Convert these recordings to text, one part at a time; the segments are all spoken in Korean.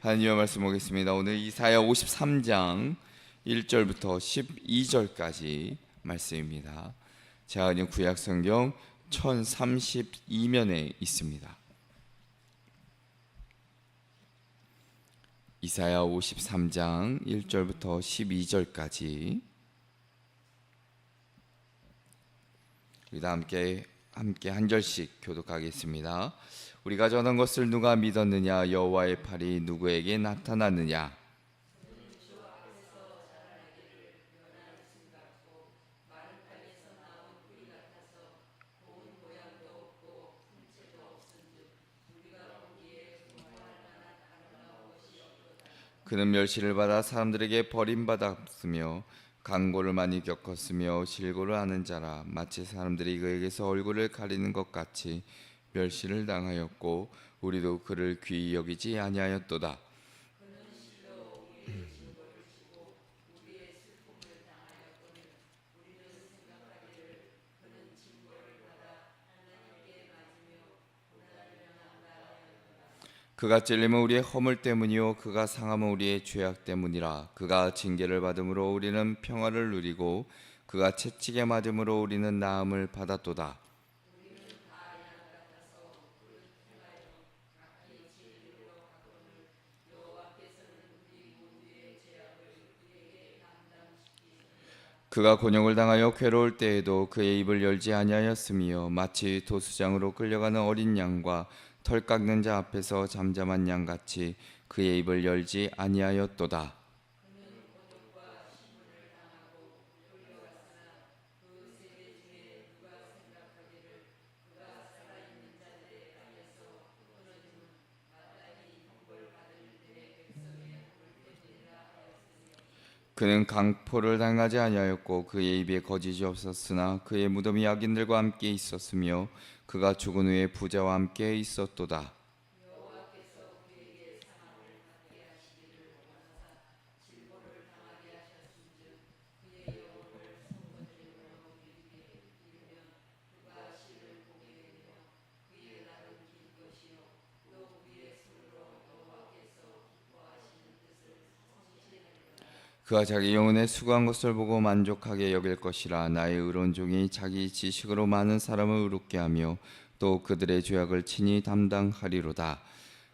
하나님의 말씀 보겠습니다. 오늘 이사야 53장 1절부터 12절까지 말씀입니다. 제가 있는 구약성경 1032면에 있습니다. 이사야 53장 1절부터 12절까지 우리 다 함께 한 절씩 교독하겠습니다. 우리가 전한 것을 누가 믿었느냐? 여호와의 팔이 누구에게 나타났느냐? 그는 멸시를 받아 사람들에게 버림받았으며 강고를 많이 겪었으며 실고를 아는 자라. 마치 사람들이 그에게서 얼굴을 가리는 것 같이 멸시를 당하였고 우리도 그를 귀히 여기지 아니하였도다. 그가 찔림은 우리의 허물 때문이요 그가 상함은 우리의 죄악 때문이라. 그가 징계를 받음으로 우리는 평화를 누리고 그가 채찍에 맞음으로 우리는 나음을 받았도다. 그가 곤욕을 당하여 괴로울 때에도 그의 입을 열지 아니하였으며 마치 도수장으로 끌려가는 어린 양과 털 깎는 자 앞에서 잠잠한 양같이 그의 입을 열지 아니하였도다. 그는 강포를 당하지 아니하였고 그의 입에 거짓이 없었으나 그의 무덤이 악인들과 함께 있었으며 그가 죽은 후에 부자와 함께 있었도다. 그가 자기 영혼에 수고한 것을 보고 만족하게 여길 것이라. 나의 의로운 종이 자기 지식으로 많은 사람을 의롭게 하며 또 그들의 죄악을 친히 담당하리로다.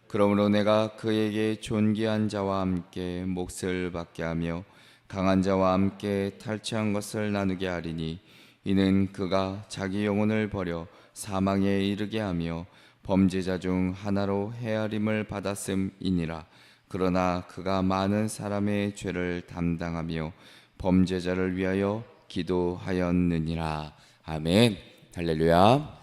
그러므로 내가 그에게 존귀한 자와 함께 몫을 받게 하며 강한 자와 함께 탈취한 것을 나누게 하리니 이는 그가 자기 영혼을 버려 사망에 이르게 하며 범죄자 중 하나로 헤아림을 받았음이니라. 그러나 그가 많은 사람의 죄를 담당하며 범죄자를 위하여 기도하였느니라. 아멘. 할렐루야.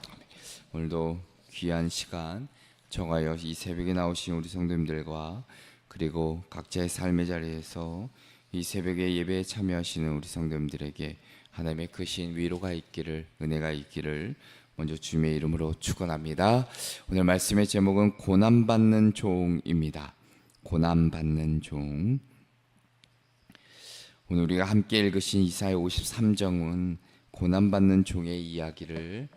오늘도 귀한 시간 정하여 이 새벽에 나오신 우리 성도님들과 그리고 각자의 삶의 자리에서 이 새벽에 예배에 참여하시는 우리 성도님들에게 하나님의 크신 위로가 있기를, 은혜가 있기를 먼저 주님의 이름으로 축원합니다. 오늘 말씀의 제목은 고난받는 종입니다. 고난받는 종. 오늘 우리가 함께 읽으신 이사야 53장은 고난받는 종의 이야기를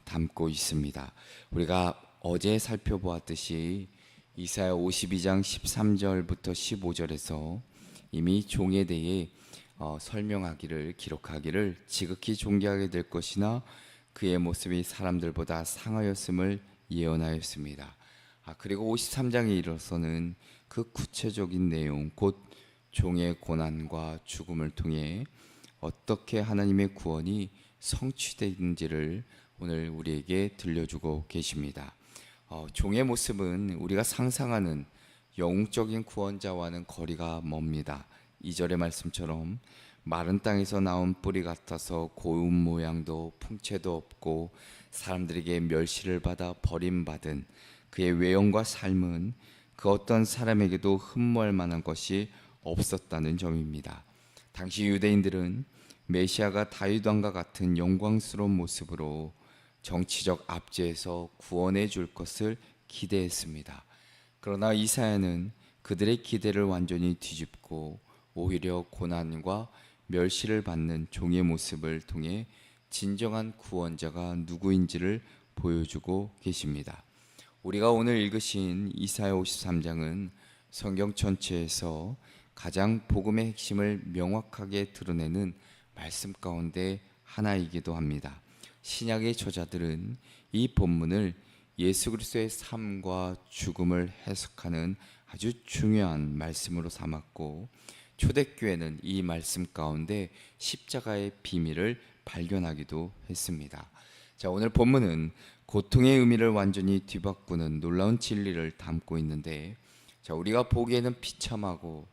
담고 있습니다. 우리가 어제 살펴보았듯이 이사야 52장 13절부터 15절에서 이미 종에 대해 설명하기를, 기록하기를 지극히 존귀하게 될 것이나 그의 모습이 사람들보다 상하였음을 예언하였습니다. 그리고 53장에 이르러서는 그 구체적인 내용, 곧 종의 고난과 죽음을 통해 어떻게 하나님의 구원이 성취되는지를 오늘 우리에게 들려주고 계십니다. 종의 모습은 우리가 상상하는 영적인 구원자와는 거리가 멉니다. 2절의 말씀처럼 마른 땅에서 나온 뿌리 같아서 고운 모양도 풍채도 없고 사람들에게 멸시를 받아 버림받은 그의 외형과 삶은 그 어떤 사람에게도 흠모할 만한 것이 없었다는 점입니다. 당시 유대인들은 메시아가 다윗 왕과 같은 영광스러운 모습으로 정치적 압제에서 구원해 줄 것을 기대했습니다. 그러나 이사야는 그들의 기대를 완전히 뒤집고 오히려 고난과 멸시를 받는 종의 모습을 통해 진정한 구원자가 누구인지를 보여주고 계십니다. 우리가 오늘 읽으신 이사야 53장은 성경 전체에서 가장 복음의 핵심을 명확하게 드러내는 말씀 가운데 하나이기도 합니다. 신약의 저자들은 이 본문을 예수 그리스도의 삶과 죽음을 해석하는 아주 중요한 말씀으로 삼았고, 초대교회는 이 말씀 가운데 십자가의 비밀을 발견하기도 했습니다. 자, 오늘 본문은 고통의 의미를 완전히 뒤바꾸는 놀라운 진리를 담고 있는데, 자, 우리가 보기에는 비참하고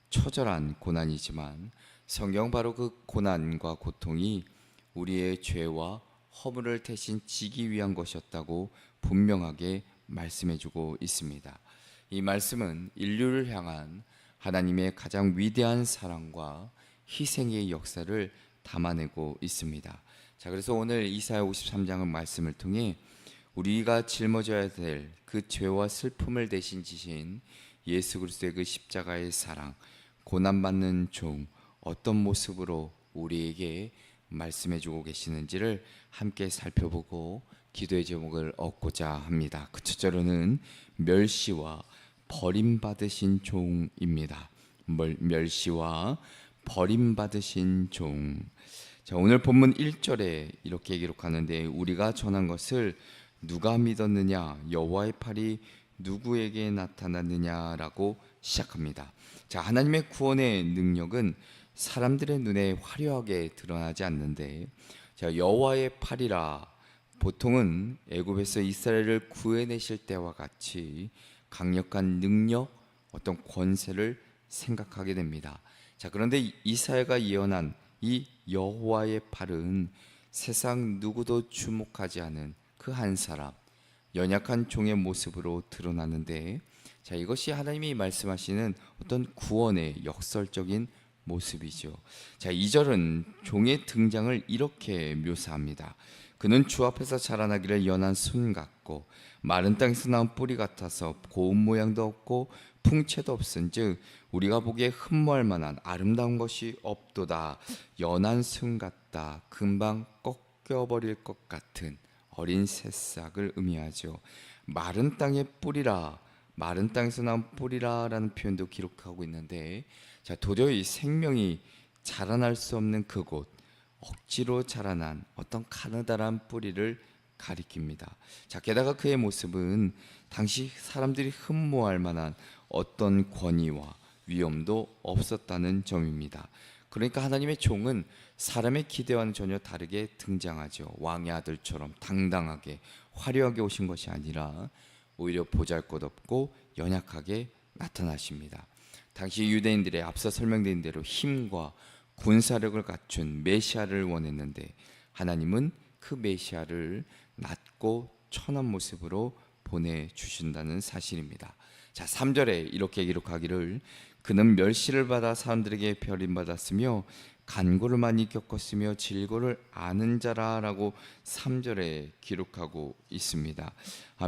처절한 고난이지만 성경 바로 그 고난과 고통이 우리의 죄와 허물을 대신 지기 위한 것이었다고 분명하게 말씀해주고 있습니다. 이 말씀은 인류를 향한 하나님의 가장 위대한 사랑과 희생의 역사를 담아내고 있습니다. 자, 그래서 오늘 이사야 53장의 말씀을 통해 우리가 짊어져야 될 그 죄와 슬픔을 대신 지신 예수 그리스도의 그 십자가의 사랑, 고난받는 종, 어떤 모습으로 우리에게 말씀해주고 계시는지를 함께 살펴보고 기도의 제목을 얻고자 합니다. 그 첫째로는 멸시와 버림받으신 종입니다. 멸시와 버림받으신 종. 자, 오늘 본문 1절에 이렇게 기록하는데, 우리가 전한 것을 누가 믿었느냐, 여호와의 팔이 누구에게 나타났느냐라고 시작합니다. 자, 하나님의 구원의 능력은 사람들의 눈에 화려하게 드러나지 않는데, 자, 여호와의 팔이라 보통은 애굽에서 이스라엘을 구해내실 때와 같이 강력한 능력, 어떤 권세를 생각하게 됩니다. 자, 그런데 이사야가 예언한 이 여호와의 팔은 세상 누구도 주목하지 않은 그 한 사람, 연약한 종의 모습으로 드러나는데, 자, 이것이 하나님이 말씀하시는 어떤 구원의 역설적인 모습이죠. 자, 2절은 종의 등장을 이렇게 묘사합니다. 그는 주 앞에서 자라나기를 연한 순 같고 마른 땅에서 나온 뿌리 같아서 고운 모양도 없고 풍채도 없은즉 우리가 보기에 흠모할 만한 아름다운 것이 없도다. 연한 순 같다. 금방 꺾여버릴 것 같은 어린 새싹을 의미하죠. 마른 땅의 뿌리라, 마른 땅에서 나온 뿌리라라는 표현도 기록하고 있는데, 자, 도저히 생명이 자라날 수 없는 그곳, 억지로 자라난 어떤 가느다란 뿌리를 가리킵니다. 자, 게다가 그의 모습은 당시 사람들이 흠모할 만한 어떤 권위와 위엄도 없었다는 점입니다. 그러니까 하나님의 종은 사람의 기대와는 전혀 다르게 등장하죠. 왕의 아들처럼 당당하게 화려하게 오신 것이 아니라 오히려 보잘것없고 연약하게 나타나십니다. 당시 유대인들의 앞서 설명된 대로 힘과 군사력을 갖춘 메시아를 원했는데, 하나님은 그 메시아를 낮고 천한 모습으로 보내주신다는 사실입니다. 자, 3절에 이렇게 기록하기를 그는 멸시를 받아 사람들에게 버림받았으며 간고를 많이 겪었으며 질고를 아는 자라라고 3절에 기록하고 있습니다.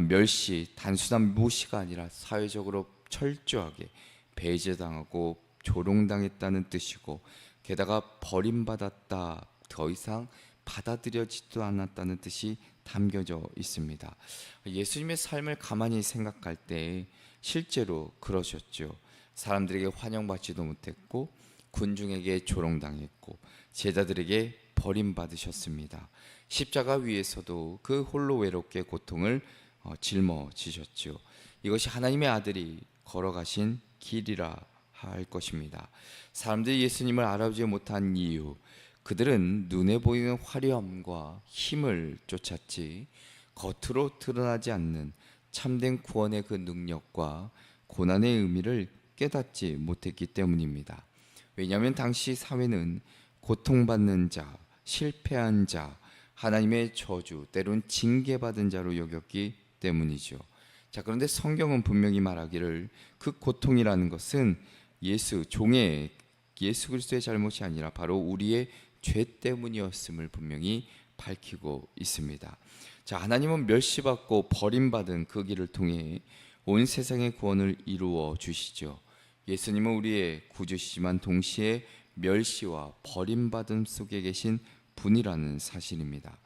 멸시, 단순한 무시가 아니라 사회적으로 철저하게 배제당하고 조롱당했다는 뜻이고, 게다가 버림받았다, 더 이상 받아들여지도 않았다는 뜻이 담겨져 있습니다. 예수님의 삶을 가만히 생각할 때 실제로 그러셨죠. 사람들에게 환영받지도 못했고 군중에게 조롱당했고 제자들에게 버림받으셨습니다. 십자가 위에서도 그 홀로 외롭게 고통을 짊어지셨죠. 이것이 하나님의 아들이 걸어가신 길이라 할 것입니다. 사람들이 예수님을 알아보지 못한 이유, 그들은 눈에 보이는 화려함과 힘을 쫓았지 겉으로 드러나지 않는 참된 구원의 그 능력과 고난의 의미를 깨닫지 못했기 때문입니다. 왜냐하면 당시 사회는 고통받는 자, 실패한 자, 하나님의 저주, 때론 징계받은 자로 여겼기 때문이죠. 자, 그런데 성경은 분명히 말하기를 그 고통이라는 것은 종의 예수 그리스도의 잘못이 아니라 바로 우리의 죄 때문이었음을 분명히 밝히고 있습니다. 자, 하나님은 멸시받고 버림받은 그 길을 통해 온 세상의 구원을 이루어 주시죠. 예수님은 우리의 구주시지만 동시에 멸시와 버림받음 속에 계신 분이라는 사실입니다.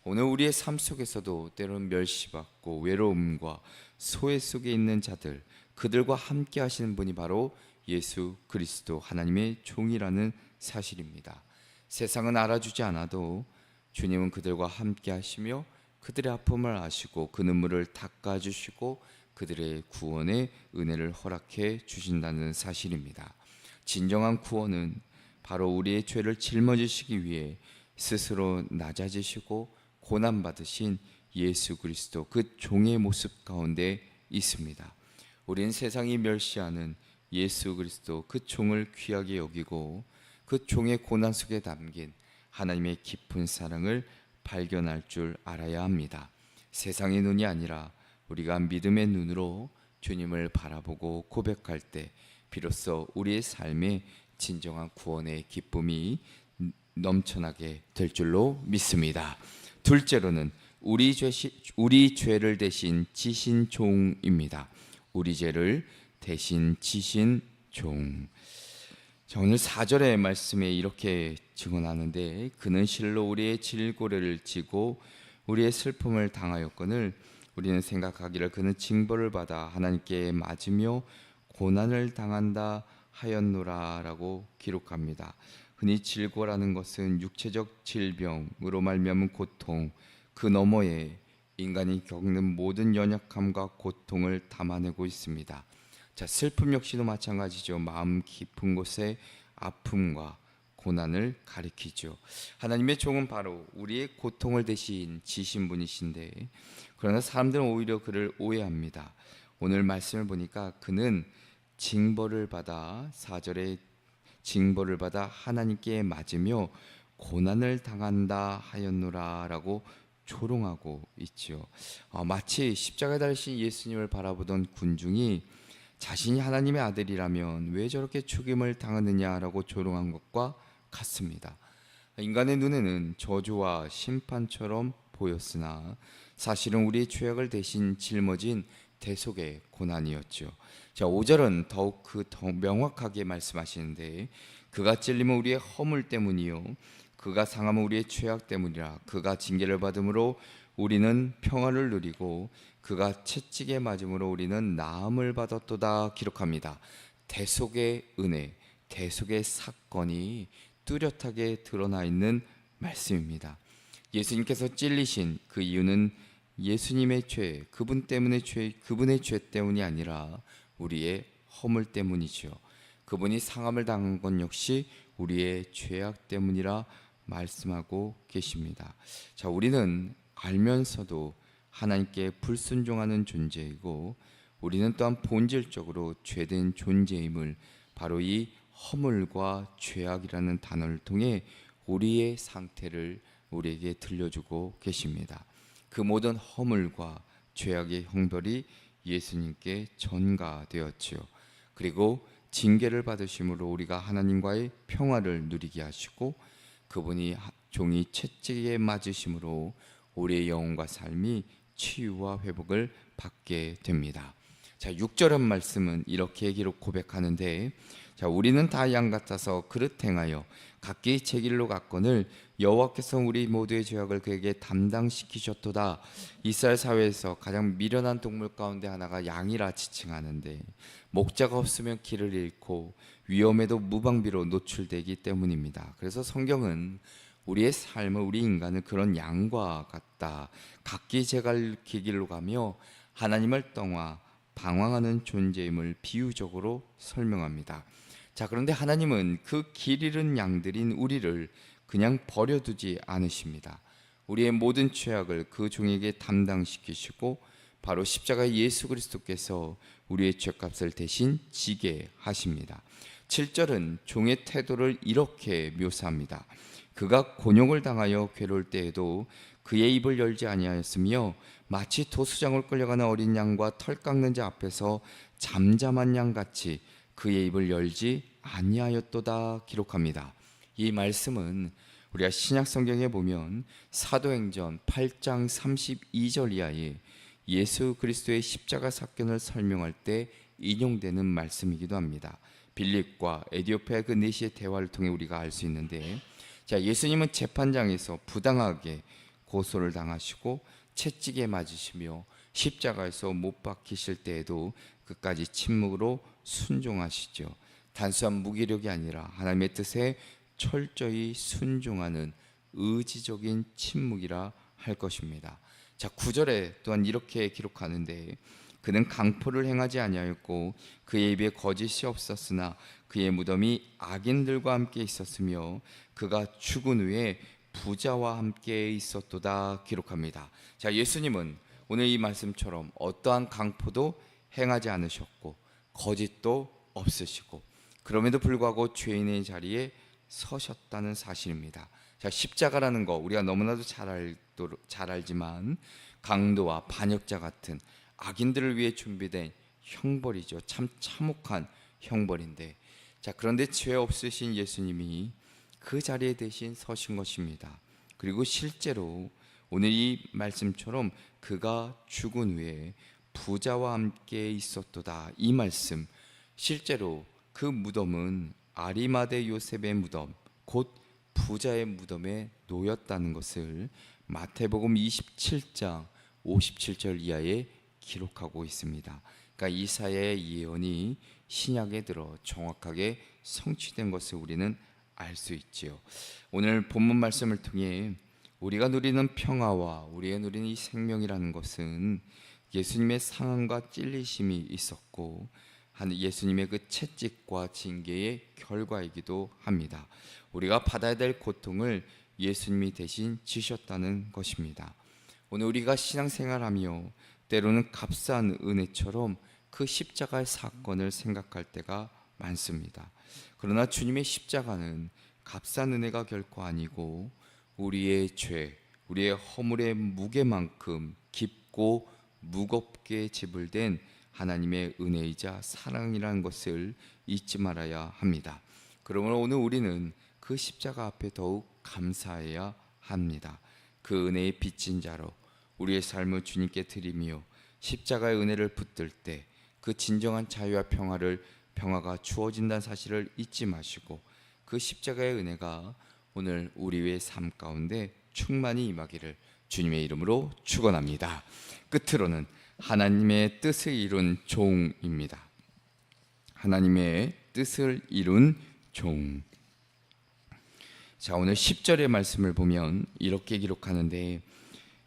오늘 우리의 삶 속에서도 때로는 멸시받고 외로움과 소외 속에 있는 자들, 그들과 함께 하시는 분이 바로 예수 그리스도 하나님의 종이라는 사실입니다. 세상은 알아주지 않아도 주님은 그들과 함께 하시며 그들의 아픔을 아시고 그 눈물을 닦아주시고 그들의 구원의 은혜를 허락해 주신다는 사실입니다. 진정한 구원은 바로 우리의 죄를 짊어지시기 위해 스스로 낮아지시고 고난받으신 예수 그리스도 그 종의 모습 가운데 있습니다. 우리는 세상이 멸시하는 예수 그리스도 그 종을 귀하게 여기고 그 종의 고난 속에 담긴 하나님의 깊은 사랑을 발견할 줄 알아야 합니다. 세상의 눈이 아니라 우리가 믿음의 눈으로 주님을 바라보고 고백할 때 비로소 우리의 삶에 진정한 구원의 기쁨이 넘쳐나게 될 줄로 믿습니다. 둘째로는 우리 죄를 대신 지신 종입니다. 우리 죄를 대신 지신 종. 자, 오늘 4절의 말씀에 이렇게 증언하는데 그는 실로 우리의 질고래를 지고 우리의 슬픔을 당하였거늘 우리는 생각하기를 그는 징벌을 받아 하나님께 맞으며 고난을 당한다 하였노라 라고 기록합니다. 흔히 질고라는 것은 육체적 질병으로 말미암은 고통, 그 너머에 인간이 겪는 모든 연약함과 고통을 담아내고 있습니다. 자, 슬픔 역시도 마찬가지죠. 마음 깊은 곳에 아픔과 고난을 가리키죠. 하나님의 종은 바로 우리의 고통을 대신 지신 분이신데 그러나 사람들은 오히려 그를 오해합니다. 오늘 말씀을 보니까 그는 징벌을 받아 4절에 징벌을 받아 하나님께 맞으며 고난을 당한다 하였노라 라고 조롱하고 있죠. 마치 십자가에 달리신 예수님을 바라보던 군중이 자신이 하나님의 아들이라면 왜 저렇게 죽임을 당하느냐라고 조롱한 것과 같습니다. 인간의 눈에는 저주와 심판처럼 보였으나 사실은 우리의 죄악을 대신 짊어진 대속의 고난이었죠. 자, 5절은 더욱 더 명확하게 말씀하시는데 그가 찔림은 우리의 허물 때문이요 그가 상함은 우리의 죄악 때문이라. 그가 징계를 받음으로 우리는 평화를 누리고 그가 채찍에 맞음으로 우리는 나음을 받았도다 기록합니다. 대속의 은혜, 대속의 사건이 뚜렷하게 드러나 있는 말씀입니다. 예수님께서 찔리신 그 이유는 예수님의 죄, 그분의 죄 때문이 아니라 우리의 허물 때문이죠. 그분이 상함을 당한 것 역시 우리의 죄악 때문이라 말씀하고 계십니다. 자, 우리는 알면서도 하나님께 불순종하는 존재이고 우리는 또한 본질적으로 죄된 존재임을 바로 이 허물과 죄악이라는 단어를 통해 우리의 상태를 우리에게 들려주고 계십니다. 그 모든 허물과 죄악의 형벌이 예수님께 전가되었지요. 그리고 징계를 받으심으로 우리가 하나님과의 평화를 누리게 하시고 그분이 종이 채찍에 맞으심으로 우리의 영혼과 삶이 치유와 회복을 받게 됩니다. 자, 6절의 말씀은 이렇게 기록 고백하는데 자, 우리는 다 양 같아서 그릇 행하여 각기 제 길로 갔거늘 여호와께서 우리 모두의 죄악을 그에게 담당시키셨도다. 이스라엘 사회에서 가장 미련한 동물 가운데 하나가 양이라 지칭하는데 목자가 없으면 길을 잃고 위험에도 무방비로 노출되기 때문입니다. 그래서 성경은 우리의 삶을 우리 인간을 그런 양과 같다. 각기 제 길로 가며 하나님을 떠나 방황하는 존재임을 비유적으로 설명합니다. 자, 그런데 하나님은 그 길 잃은 양들인 우리를 그냥 버려두지 않으십니다. 우리의 모든 죄악을 그 종에게 담당시키시고 바로 십자가의 예수 그리스도께서 우리의 죄값을 대신 지게 하십니다. 7절은 종의 태도를 이렇게 묘사합니다. 그가 곤욕을 당하여 괴로울 때에도 그의 입을 열지 아니하였으며 마치 도수장을 끌려가는 어린 양과 털 깎는 자 앞에서 잠잠한 양같이 그의 입을 열지 아니하였도다 기록합니다. 이 말씀은 우리가 신약 성경에 보면 사도행전 8장 32절 이하에 예수 그리스도의 십자가 사건을 설명할 때 인용되는 말씀이기도 합니다. 빌립과 에디오피아 그 내시의 대화를 통해 우리가 알 수 있는데 자, 예수님은 재판장에서 부당하게 고소를 당하시고 채찍에 맞으시며 십자가에서 못 박히실 때에도 그 끝까지 침묵으로 순종하시죠. 단순한 무기력이 아니라 하나님의 뜻에 철저히 순종하는 의지적인 침묵이라 할 것입니다. 자, 9절에 또한 이렇게 기록하는데 그는 강포를 행하지 아니하였고 그의 입에 거짓이 없었으나 그의 무덤이 악인들과 함께 있었으며 그가 죽은 후에 부자와 함께 있었도다 기록합니다. 자, 예수님은 오늘 이 말씀처럼 어떠한 강포도 행하지 않으셨고 거짓도 없으시고 그럼에도 불구하고 죄인의 자리에 서셨다는 사실입니다. 자, 십자가라는 거 우리가 너무나도 잘 알지만 강도와 반역자 같은 악인들을 위해 준비된 형벌이죠. 참 참혹한 형벌인데, 자, 그런데 죄 없으신 예수님이 그 자리에 대신 서신 것입니다. 그리고 실제로 오늘 이 말씀처럼 그가 죽은 후에 부자와 함께 있었도다, 이 말씀, 실제로 그 무덤은 아리마대 요셉의 무덤, 곧 부자의 무덤에 놓였다는 것을 마태복음 27장 57절 이하에 기록하고 있습니다. 그러니까 이사야의 예언이 신약에 들어 정확하게 성취된 것을 우리는 알 수 있지요. 오늘 본문 말씀을 통해 우리가 누리는 평화와 우리가 누리는 이 생명이라는 것은 예수님의 상함과 찔리심이 있었고 예수님의 그 채찍과 징계의 결과이기도 합니다. 우리가 받아야 될 고통을 예수님이 대신 지셨다는 것입니다. 오늘 우리가 신앙생활하며 때로는 값싼 은혜처럼 그 십자가의 사건을 생각할 때가 많습니다. 그러나 주님의 십자가는 값싼 은혜가 결코 아니고 우리의 죄, 우리의 허물의 무게만큼 깊고 무겁게 지불된 하나님의 은혜이자 사랑이라는 것을 잊지 말아야 합니다. 그러므로 오늘 우리는 그 십자가 앞에 더욱 감사해야 합니다. 그 은혜의 빚진 자로 우리의 삶을 주님께 드리며 십자가의 은혜를 붙들 때 그 진정한 자유와 평화가 주어진다는 사실을 잊지 마시고 그 십자가의 은혜가 오늘 우리의 삶 가운데 충만히 임하기를 주님의 이름으로 축원합니다. 끝으로는 하나님의 뜻을 이룬 종입니다. 하나님의 뜻을 이룬 종. 자, 오늘 10절의 말씀을 보면 이렇게 기록하는데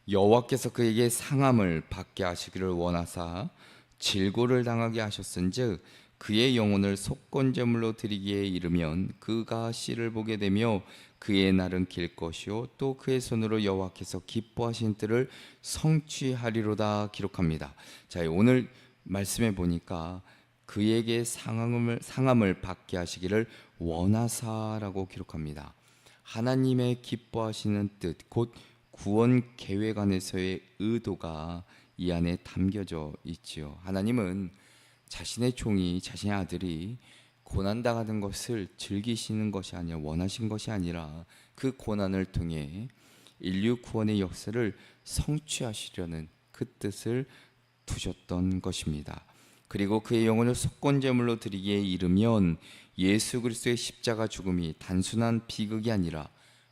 여호와께서 그에게 상함을 받게 하시기를 원하사 질고를 당하게 하셨은즉 그의 영혼을 속건제물로 드리기에 이르면 그가 씨를 보게 되며 그의 날은 길 것이요 또 그의 손으로 여호와께서 기뻐하신 뜻을 성취하리로다 기록합니다. 자, 오늘 말씀에 보니까 그에게 상함을 받게 하시기를 원하사라고 기록합니다. 하나님의 기뻐하시는 뜻, 곧 구원 계획 안에서의 의도가 이 안에 담겨져 있지요. 하나님은 자신의 종이, 자신의 아들이 고난당하는 것을 즐기시는 것이 아니라, 원하신 것이 아니라 그 고난을 통해 인류 구원의 역사를 성취하시려는 그 뜻을 두셨던 것입니다. 그리고 그의 영혼을 속건제물로 드리기에 이르면 예수 그리스도의 십자가 죽음이 단순한 비극이 아니라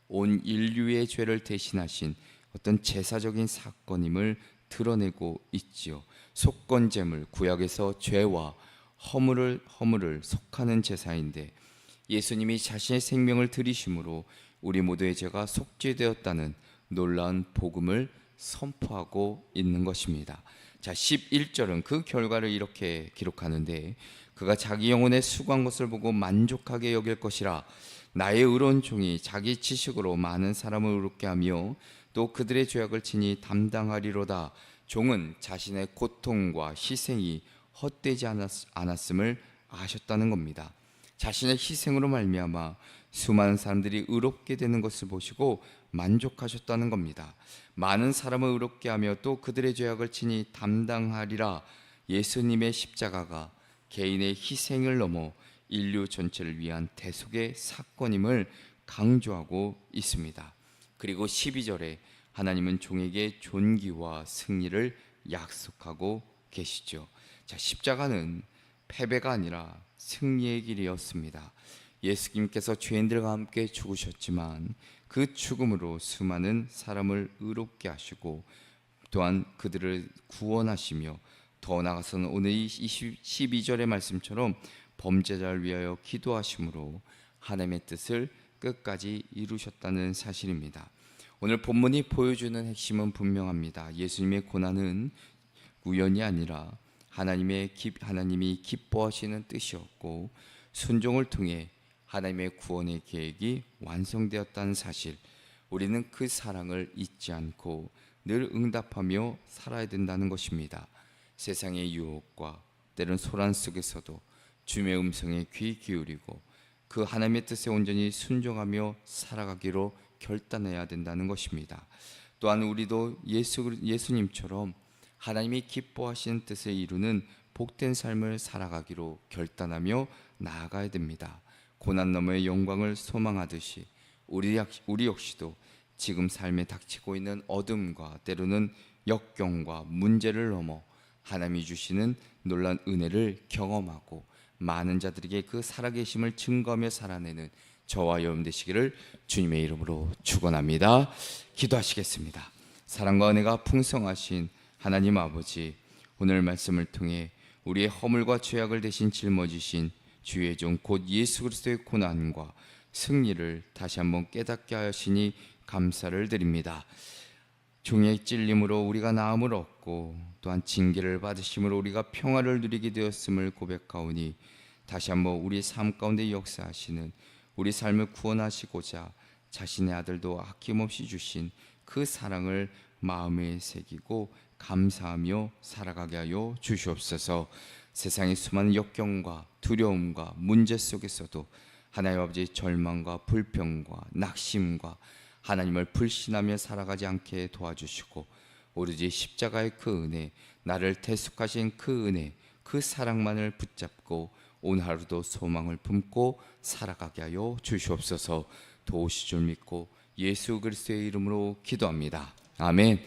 온 인류의 죄를 대신하신 어떤 제사적인 사건임을 드러내고 있지요. 속건제물, 구약에서 죄와 허물을 속하는 제사인데 예수님이 자신의 생명을 드리심으로 우리 모두의 죄가 속죄되었다는 놀라운 복음을 선포하고 있는 것입니다. 자, 11절은 그 결과를 이렇게 기록하는데 그가 자기 영혼에 수고한 것을 보고 만족하게 여길 것이라. 나의 의로운 종이 자기 지식으로 많은 사람을 의롭게 하며 또 그들의 죄악을 친히 담당하리로다. 종은 자신의 고통과 희생이 헛되지 않았음을 아셨다는 겁니다. 자신의 희생으로 말미암아 수많은 사람들이 의롭게 되는 것을 보시고 만족하셨다는 겁니다. 많은 사람을 의롭게 하며 또 그들의 죄악을 친히 담당하리라. 예수님의 십자가가 개인의 희생을 넘어 인류 전체를 위한 대속의 사건임을 강조하고 있습니다. 그리고 12절에 하나님은 종에게 존귀와 승리를 약속하고 계시죠. 자, 십자가는 패배가 아니라 승리의 길이었습니다. 예수님께서 죄인들과 함께 죽으셨지만 그 죽음으로 수많은 사람을 의롭게 하시고 또한 그들을 구원하시며 더 나아가서는 오늘 이 12절의 말씀처럼 범죄자를 위하여 기도하심으로 하나님의 뜻을 끝까지 이루셨다는 사실입니다. 오늘 본문이 보여주는 핵심은 분명합니다. 예수님의 고난은 우연이 아니라 하나님이 기뻐하시는 뜻이었고 순종을 통해 하나님의 구원의 계획이 완성되었다는 사실, 우리는 그 사랑을 잊지 않고 늘 응답하며 살아야 된다는 것입니다. 세상의 유혹과 때론 소란 속에서도 주님의 음성에 귀 기울이고 그 하나님의 뜻에 온전히 순종하며 살아가기로 결단해야 된다는 것입니다. 또한 우리도 예수님처럼 하나님이 기뻐하시는 뜻을 이루는 복된 삶을 살아가기로 결단하며 나아가야 됩니다. 고난 너머의 영광을 소망하듯이 우리 역시도 지금 삶에 닥치고 있는 어둠과 때로는 역경과 문제를 넘어 하나님이 주시는 놀라운 은혜를 경험하고 많은 자들에게 그 살아계심을 증거하며 살아내는 저와 여러분 되시기를 주님의 이름으로 축원합니다. 기도하시겠습니다. 사랑과 은혜가 풍성하신 하나님 아버지, 오늘 말씀을 통해 우리의 허물과 죄악을 대신 짊어지신 주의 종 곧 예수 그리스도의 고난과 승리를 다시 한번 깨닫게 하시니 감사를 드립니다. 종의 찔림으로 우리가 나음을 얻고 또한 징계를 받으심으로 우리가 평화를 누리게 되었음을 고백하오니 다시 한번 우리 삶 가운데 역사하시는, 우리 삶을 구원하시고자 자신의 아들도 아낌없이 주신 그 사랑을 마음에 새기고 감사하며 살아가게 하여 주시옵소서. 세상의 수많은 역경과 두려움과 문제 속에서도 하나님 아버지 절망과 불평과 낙심과 하나님을 불신하며 살아가지 않게 도와주시고 오로지 십자가의 그 은혜, 나를 대속하신 그 은혜, 그 사랑만을 붙잡고 오늘 하루도 소망을 품고 살아가게 하여 주시옵소서. 도우실 줄 믿고 예수 그리스도의 이름으로 기도합니다. 아멘.